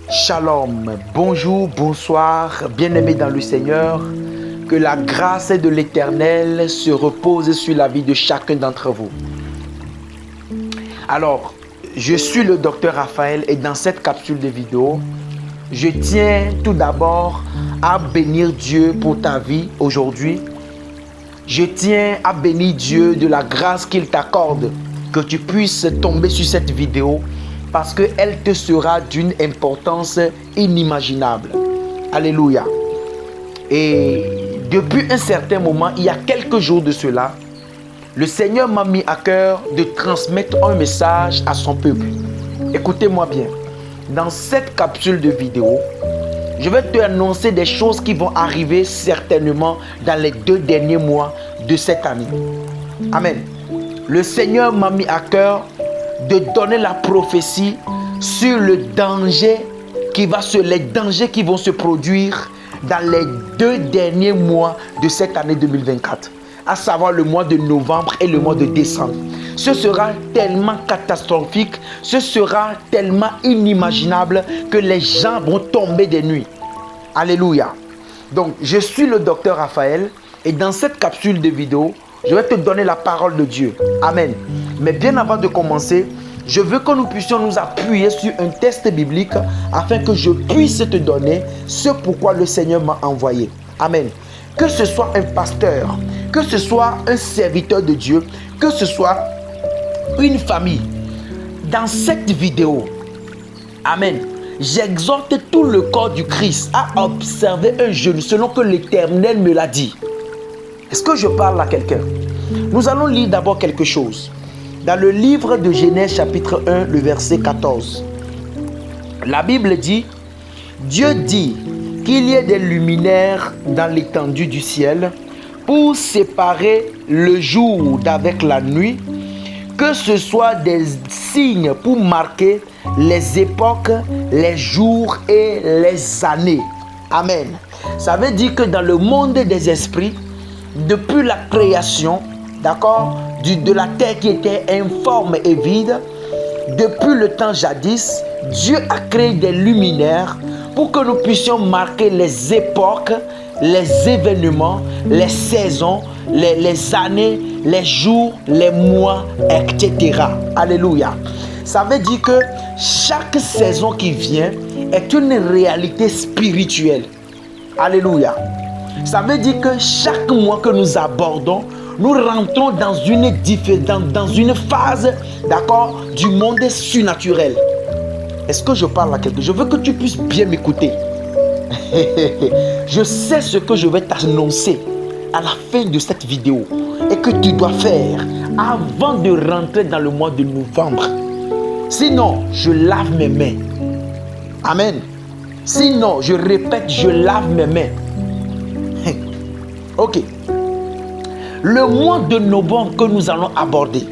Shalom, bonjour, bonsoir, bien-aimés dans le Seigneur. Que la grâce de l'Éternel se repose sur la vie de chacun d'entre vous. Alors, je suis le docteur Raphaël et dans cette capsule de vidéo, je tiens tout d'abord à bénir Dieu pour ta vie aujourd'hui. Je tiens à bénir Dieu de la grâce qu'il t'accorde, que tu puisses tomber sur cette vidéo parce qu'elle te sera d'une importance inimaginable. Alléluia. Et depuis un certain moment, il y a quelques jours de cela, le Seigneur m'a mis à cœur de transmettre un message à son peuple. Écoutez-moi bien. Dans cette capsule de vidéo, je vais te annoncer des choses qui vont arriver certainement dans les 2 derniers mois de cette année. Amen. Le Seigneur m'a mis à cœur de donner la prophétie sur le danger les dangers qui vont se produire dans les 2 derniers mois de cette année 2024, à savoir le mois de novembre et le mois de décembre. Ce sera tellement catastrophique, ce sera tellement inimaginable que les gens vont tomber des nues. Alléluia. Donc, je suis le docteur Raphaël et dans cette capsule de vidéo, je vais te donner la parole de Dieu. Amen. Mais bien avant de commencer, je veux que nous puissions nous appuyer sur un texte biblique afin que je puisse te donner ce pourquoi le Seigneur m'a envoyé. Amen. Que ce soit un pasteur, que ce soit un serviteur de Dieu, que ce soit une famille. Dans cette vidéo, amen, j'exhorte tout le corps du Christ à observer un jeûne selon que l'Éternel me l'a dit. Est-ce que je parle à quelqu'un? Nous allons lire d'abord quelque chose. Dans le livre de Genèse chapitre 1, le verset 14. La Bible dit, Dieu dit qu'il y ait des luminaires dans l'étendue du ciel pour séparer le jour d'avec la nuit, que ce soit des signes pour marquer les époques, les jours et les années. Amen. Ça veut dire que dans le monde des esprits, depuis la création, d'accord, de la terre qui était informe et vide, depuis le temps jadis, Dieu a créé des luminaires pour que nous puissions marquer les époques, les événements, les saisons, les années, les jours, les mois, etc. Alléluia. Ça veut dire que chaque saison qui vient est une réalité spirituelle. Alléluia. Ça veut dire que chaque mois que nous abordons, nous rentrons dans une phase, d'accord, du monde surnaturel. Est-ce que je parle à quelqu'un? Je veux que tu puisses bien m'écouter. Je sais ce que je vais t'annoncer à la fin de cette vidéo et que tu dois faire avant de rentrer dans le mois de novembre. Sinon, je lave mes mains. Amen. Sinon, je répète, je lave mes mains. Ok. Le mois de novembre que nous allons aborder,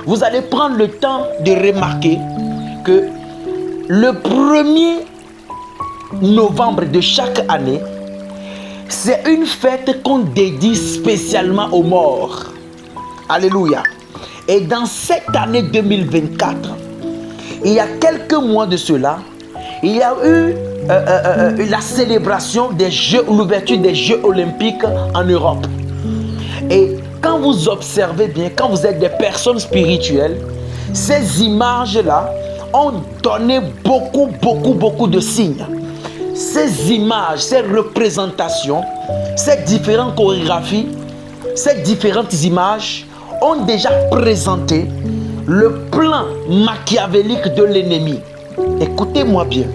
vous allez prendre le temps de remarquer que le 1er novembre de chaque année, c'est une fête qu'on dédie spécialement aux morts. Alléluia. Et dans cette année 2024, il y a quelques mois de cela, il y a eu la célébration des Jeux, l'ouverture des Jeux olympiques en Europe. Et quand vous observez bien, quand vous êtes des personnes spirituelles, ces images-là ont donné beaucoup de signes. Ces images, ces représentations, ces différentes chorégraphies, ces différentes images ont déjà présenté le plan machiavélique de l'ennemi. Écoutez-moi bien.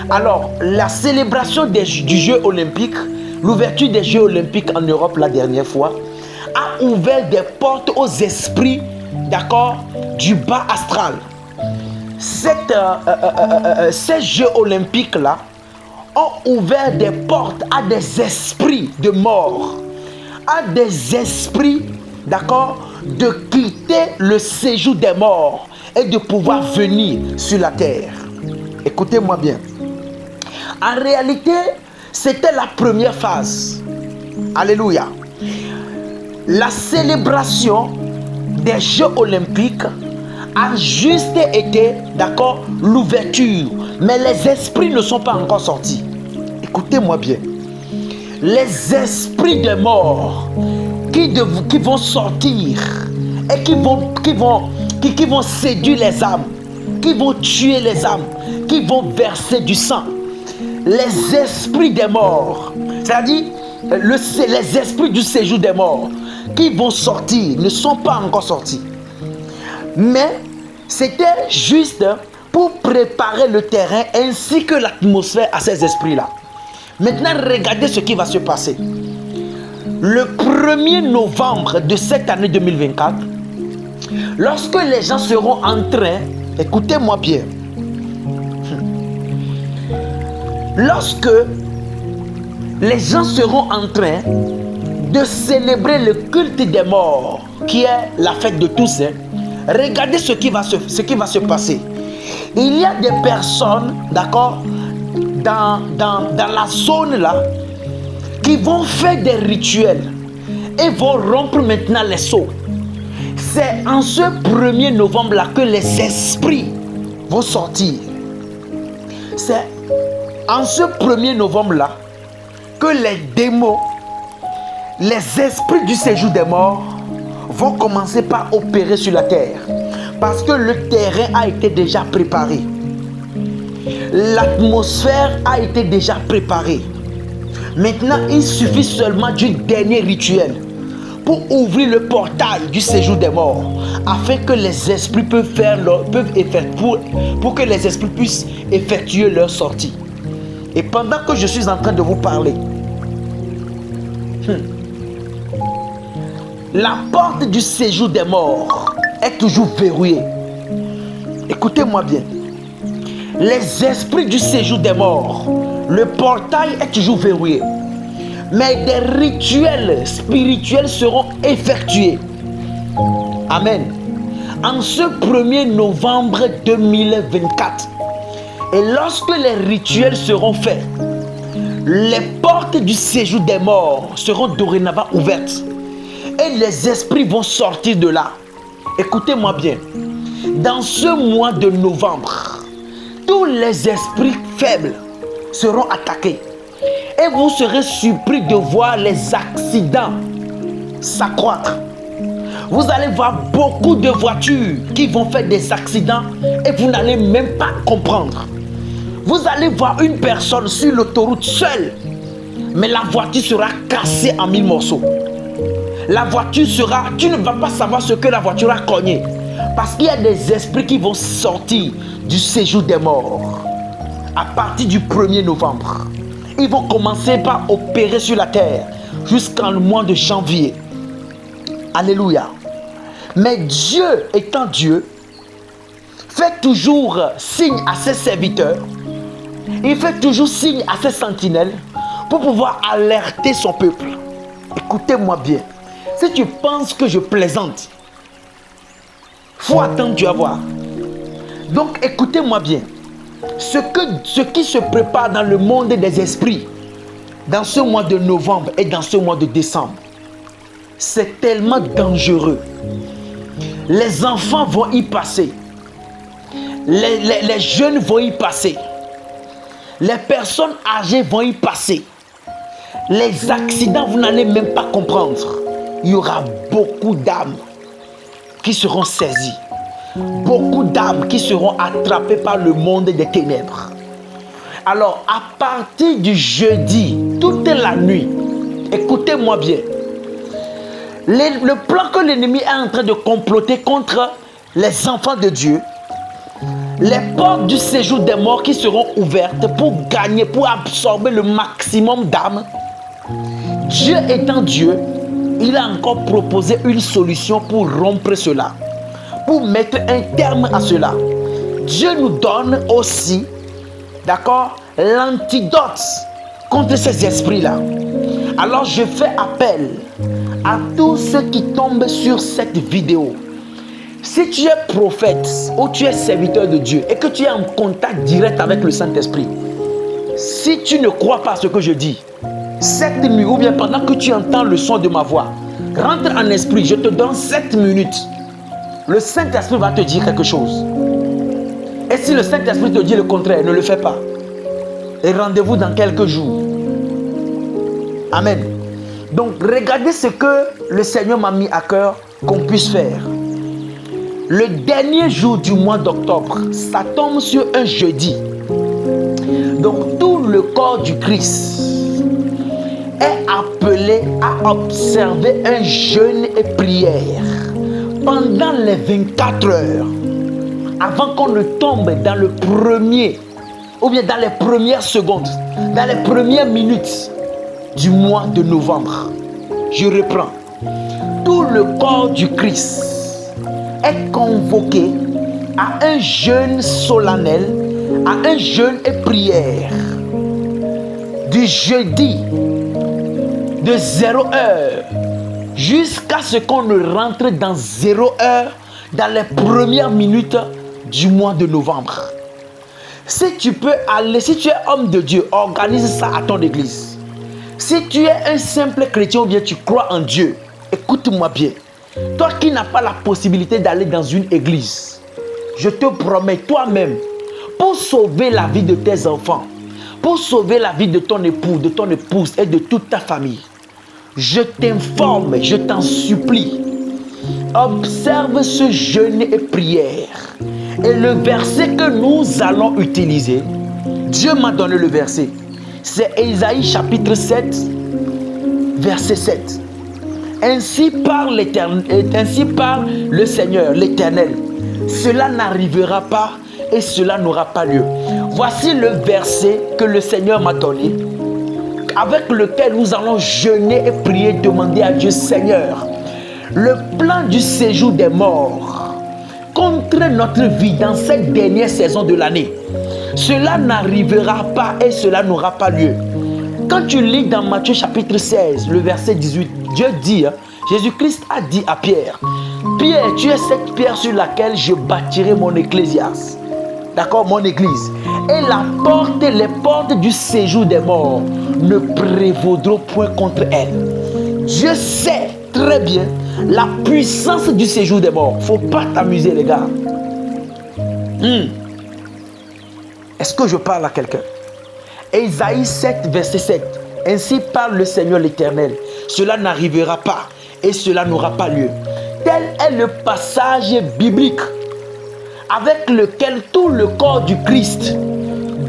Alors, la célébration du Jeu olympique, l'ouverture des Jeux olympiques en Europe la dernière fois, a ouvert des portes aux esprits, d'accord, du bas astral. Ces Jeux olympiques-là ont ouvert des portes à des esprits de mort, à des esprits, d'accord, de quitter le séjour des morts et de pouvoir venir sur la terre. Écoutez-moi bien. En réalité, c'était la première phase. Alléluia. La célébration des Jeux olympiques a juste été, d'accord, l'ouverture Mais les esprits ne sont pas encore sortis. Écoutez-moi bien. Les esprits de mort qui vont sortir et qui vont séduire les âmes, qui vont tuer les âmes, qui vont verser du sang. Les esprits des morts, c'est-à-dire les esprits du séjour des morts qui vont sortir ne sont pas encore sortis. Mais c'était juste pour préparer le terrain ainsi que l'atmosphère à ces esprits-là. Maintenant, regardez ce qui va se passer. Le 1er novembre de cette année 2024, lorsque les gens seront en train, écoutez-moi bien, lorsque les gens seront en train de célébrer le culte des morts, qui est la fête de tous, regardez ce qui va se passer. Il y a des personnes, d'accord, dans la zone là, qui vont faire des rituels et vont rompre maintenant les sceaux. C'est en ce 1er novembre là que les esprits vont sortir. C'est en ce 1er novembre là que les démons, les esprits du séjour des morts vont commencer par opérer sur la terre. Parce que le terrain a été déjà préparé. L'atmosphère a été déjà préparée. Maintenant, il suffit seulement du dernier rituel pour ouvrir le portail du séjour des morts, afin que les esprits pour que les esprits puissent effectuer leur sortie. Et pendant que je suis en train de vous parler, la porte du séjour des morts est toujours verrouillée. Écoutez-moi bien. Les esprits du séjour des morts, le portail est toujours verrouillé. Mais des rituels spirituels seront effectués. Amen. En ce 1er novembre 2024. Et lorsque les rituels seront faits, les portes du séjour des morts seront dorénavant ouvertes. Et les esprits vont sortir de là. Écoutez-moi bien. Dans ce mois de novembre, tous les esprits faibles seront attaqués. Et vous serez surpris de voir les accidents s'accroître. Vous allez voir beaucoup de voitures qui vont faire des accidents et vous n'allez même pas comprendre. Vous allez voir une personne sur l'autoroute seule, mais la voiture sera cassée en 1000 morceaux. La voiture sera... Tu ne vas pas savoir ce que la voiture a cogné. Parce qu'il y a des esprits qui vont sortir du séjour des morts. À partir du 1er novembre. Ils vont commencer par opérer sur la terre jusqu'en le mois de janvier. Alléluia. Mais Dieu étant Dieu, fait toujours signe à ses serviteurs. Il fait toujours signe à ses sentinelles pour pouvoir alerter son peuple. Écoutez-moi bien. Si tu penses que je plaisante, faut attendre, tu vas voir. Donc écoutez-moi bien. Ce qui se prépare dans le monde des esprits, dans ce mois de novembre et dans ce mois de décembre, c'est tellement dangereux. Les enfants vont y passer. Les jeunes vont y passer. Les personnes âgées vont y passer. Les accidents, vous n'allez même pas comprendre. Il y aura beaucoup d'âmes qui seront saisies. Beaucoup d'âmes qui seront attrapées par le monde des ténèbres. Alors, à partir du jeudi, toute la nuit, écoutez-moi bien, le plan que l'ennemi est en train de comploter contre les enfants de Dieu, les portes du séjour des morts qui seront ouvertes pour gagner, pour absorber le maximum d'âmes, Dieu étant Dieu, il a encore proposé une solution pour rompre cela, pour mettre un terme à cela. Dieu nous donne aussi, d'accord, l'antidote contre ces esprits-là. Alors je fais appel à tous ceux qui tombent sur cette vidéo. Si tu es prophète ou tu es serviteur de Dieu et que tu es en contact direct avec le Saint-Esprit, si tu ne crois pas à ce que je dis, cette nuit ou bien pendant que tu entends le son de ma voix, rentre en esprit, je te donne 7 minutes. Le Saint-Esprit va te dire quelque chose. Et si le Saint-Esprit te dit le contraire, ne le fais pas. Et rendez-vous dans quelques jours. Amen. Donc, regardez ce que le Seigneur m'a mis à cœur qu'on puisse faire. Le dernier jour du mois d'octobre, ça tombe sur un jeudi. Donc, tout le corps du Christ est appelé à observer un jeûne et prière pendant les 24 heures avant qu'on ne tombe dans le premier ou bien dans les premières secondes, dans les premières minutes du mois de novembre. Je reprends. Tout le corps du Christ est convoqué à un jeûne solennel, à un jeûne et prière du jeudi de 0 heure jusqu'à ce qu'on ne rentre dans 0 heure dans les premières minutes du mois de novembre. Si tu peux aller, si tu es homme de Dieu, organise ça à ton église. Si tu es un simple chrétien ou bien tu crois en Dieu, écoute-moi bien. Toi qui n'as pas la possibilité d'aller dans une église, je te promets toi-même, pour sauver la vie de tes enfants, pour sauver la vie de ton époux, de ton épouse et de toute ta famille, je t'informe, je t'en supplie, observe ce jeûne et prière. Et le verset que nous allons utiliser, Dieu m'a donné le verset. C'est Ésaïe chapitre 7, verset 7. Ainsi parle le Seigneur, l'Éternel. Cela n'arrivera pas et cela n'aura pas lieu. Voici le verset que le Seigneur m'a donné, avec lequel nous allons jeûner et prier, demander à Dieu, Seigneur, le plan du séjour des morts contre notre vie dans cette dernière saison de l'année, cela n'arrivera pas et cela n'aura pas lieu. Quand tu lis dans Matthieu chapitre 16, le verset 18, Dieu dit, Jésus-Christ a dit à Pierre, Pierre, tu es cette pierre sur laquelle je bâtirai mon ecclésias. D'accord, mon église. Et les portes du séjour des morts ne prévaudront point contre elle. Dieu sait très bien la puissance du séjour des morts. Faut pas t'amuser, les gars. Est-ce que je parle à quelqu'un? Ésaïe 7, verset 7. Ainsi parle le Seigneur l'Éternel. Cela n'arrivera pas et cela n'aura pas lieu. Tel est le passage biblique avec lequel tout le corps du Christ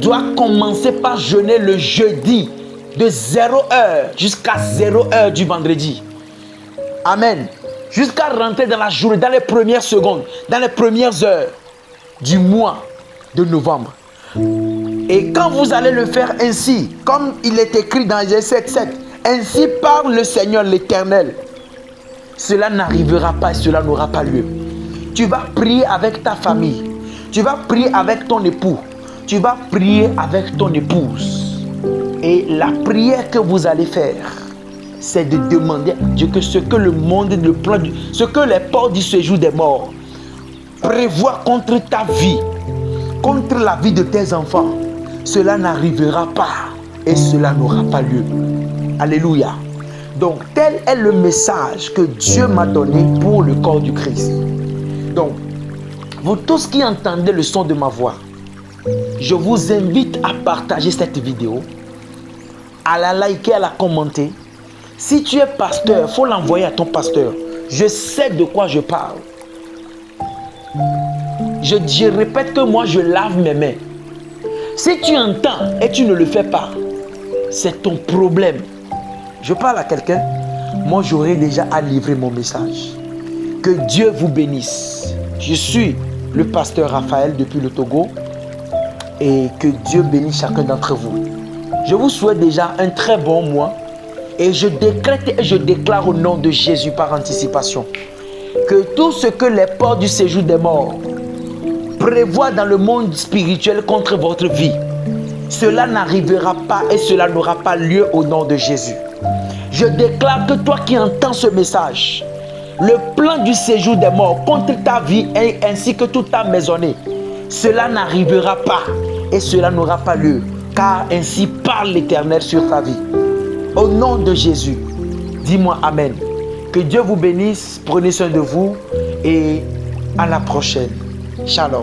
doit commencer par jeûner le jeudi de 0 heure jusqu'à 0 heure du vendredi. Amen. Jusqu'à rentrer dans la journée, dans les premières secondes, dans les premières heures du mois de novembre. Et quand vous allez le faire ainsi, comme il est écrit dans Ésaïe 7:7, ainsi parle le Seigneur l'Éternel, cela n'arrivera pas et cela n'aura pas lieu. Tu vas prier avec ta famille, tu vas prier avec ton époux, tu vas prier avec ton épouse. Et la prière que vous allez faire, c'est de demander à Dieu que ce que le monde, ce que les portes du séjour des morts prévoient contre ta vie, contre la vie de tes enfants, cela n'arrivera pas et cela n'aura pas lieu. Alléluia. Donc, tel est le message que Dieu m'a donné pour le corps du Christ. Donc, vous tous qui entendez le son de ma voix, je vous invite à partager cette vidéo, à la liker, à la commenter. Si tu es pasteur, il faut l'envoyer à ton pasteur. Je sais de quoi je parle. Je répète que moi, je lave mes mains. Si tu entends et tu ne le fais pas, c'est ton problème. Je parle à quelqu'un, moi j'aurai déjà à livrer mon message. Que Dieu vous bénisse. Je suis le pasteur Raphaël depuis le Togo et que Dieu bénisse chacun d'entre vous. Je vous souhaite déjà un très bon mois et je décrète et je déclare au nom de Jésus par anticipation que tout ce que les portes du séjour des morts prévoient dans le monde spirituel contre votre vie, cela n'arrivera pas et cela n'aura pas lieu au nom de Jésus. Je déclare que toi qui entends ce message, le plan du séjour des morts contre ta vie ainsi que toute ta maisonnée, cela n'arrivera pas et cela n'aura pas lieu, car ainsi parle l'Éternel sur ta vie. Au nom de Jésus, dis-moi Amen. Que Dieu vous bénisse, prenez soin de vous et à la prochaine. Shalom.